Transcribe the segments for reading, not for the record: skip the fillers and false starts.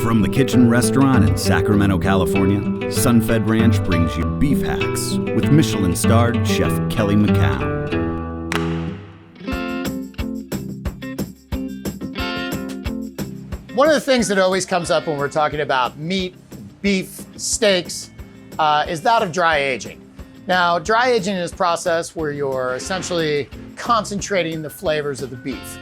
From the kitchen restaurant in Sacramento, California, Sun-Fed Ranch brings you Beef Hacks with Michelin-starred Chef Kelly McCown. One of the things that always comes up when we're talking about meat, beef, steaks, is that of dry aging. Now, dry aging is a process where you're essentially concentrating the flavors of the beef.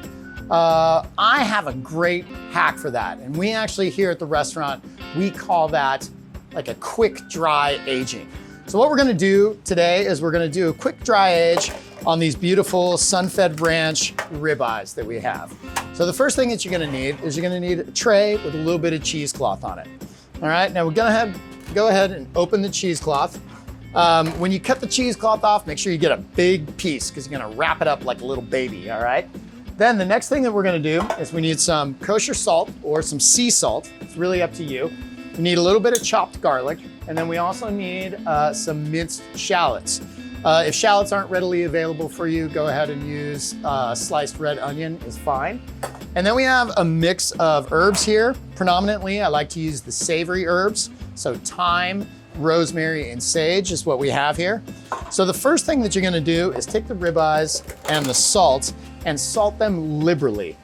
I have a great hack for that, and we actually here at the restaurant, we call that like a quick dry aging. So what we're gonna do today is we're gonna do a quick dry age on these beautiful Sun-Fed Ranch ribeyes that we have. So the first thing that you're gonna need is you're gonna need a tray with a little bit of cheesecloth on it. All right, now we're gonna go ahead and open the cheesecloth. When you cut the cheesecloth off, make sure you get a big piece because you're gonna wrap it up like a little baby, all right? Then the next thing that we're gonna do is we need some kosher salt or some sea salt. It's really up to you. We need a little bit of chopped garlic, and then we also need some minced shallots. If shallots aren't readily available for you, go ahead and use sliced red onion is fine. And then we have a mix of herbs here. Predominantly, I like to use the savory herbs. So thyme, rosemary, and sage is what we have here. So the first thing that you're gonna do is take the ribeyes and the salt and salt them liberally.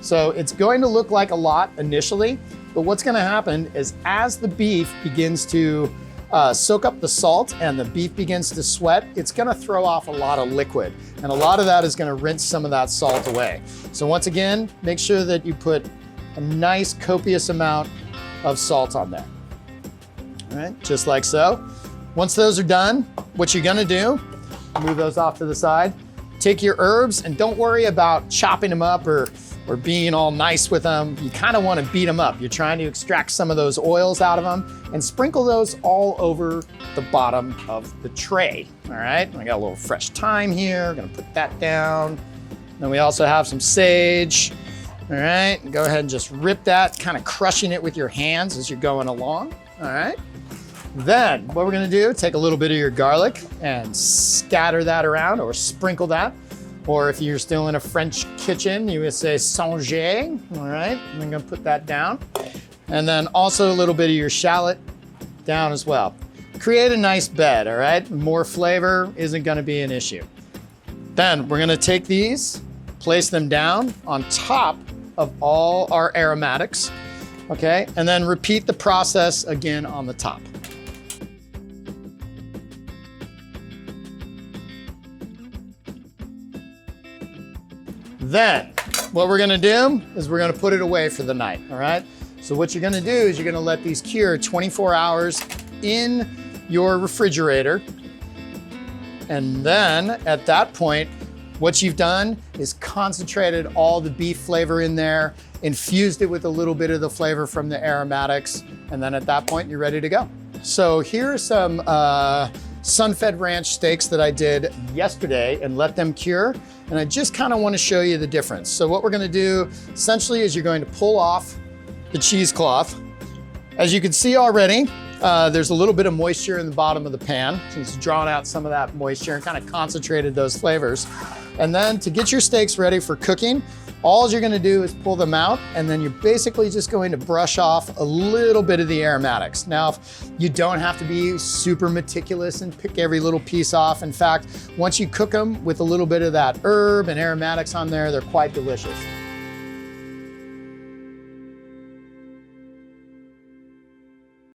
So it's going to look like a lot initially, but what's gonna happen is as the beef begins to soak up the salt and the beef begins to sweat, it's gonna throw off a lot of liquid. And a lot of that is gonna rinse some of that salt away. So once again, make sure that you put a nice copious amount of salt on there. All right, just like so. Once those are done, what you're gonna do, move those off to the side, take your herbs and don't worry about chopping them up or being all nice with them. You kind of want to beat them up. You're trying to extract some of those oils out of them and sprinkle those all over the bottom of the tray. All right, I got a little fresh thyme here. I'm gonna put that down. Then we also have some sage. All right, go ahead and just rip that, kind of crushing it with your hands as you're going along. All right. Then what we're gonna do, take a little bit of your garlic and scatter that around or sprinkle that. Or if you're still in a French kitchen, you would say sanger. All right, I'm gonna put that down. And then also a little bit of your shallot down as well. Create a nice bed, all right? More flavor isn't gonna be an issue. Then we're gonna take these, place them down on top of all our aromatics, okay? And then repeat the process again on the top. Then, what we're gonna do is we're gonna put it away for the night, all right? So what you're gonna do is you're gonna let these cure 24 hours in your refrigerator. And then at that point, what you've done is concentrated all the beef flavor in there, infused it with a little bit of the flavor from the aromatics, and then at that point, you're ready to go. So here are some Sun-Fed Ranch steaks that I did yesterday and let them cure. And I just kind of want to show you the difference. So what we're going to do essentially is you're going to pull off the cheesecloth. As you can see already, there's a little bit of moisture in the bottom of the pan. So it's drawn out some of that moisture and kind of concentrated those flavors. And then to get your steaks ready for cooking, all you're gonna do is pull them out, and then you're basically just going to brush off a little bit of the aromatics. Now, you don't have to be super meticulous and pick every little piece off. In fact, once you cook them with a little bit of that herb and aromatics on there, they're quite delicious.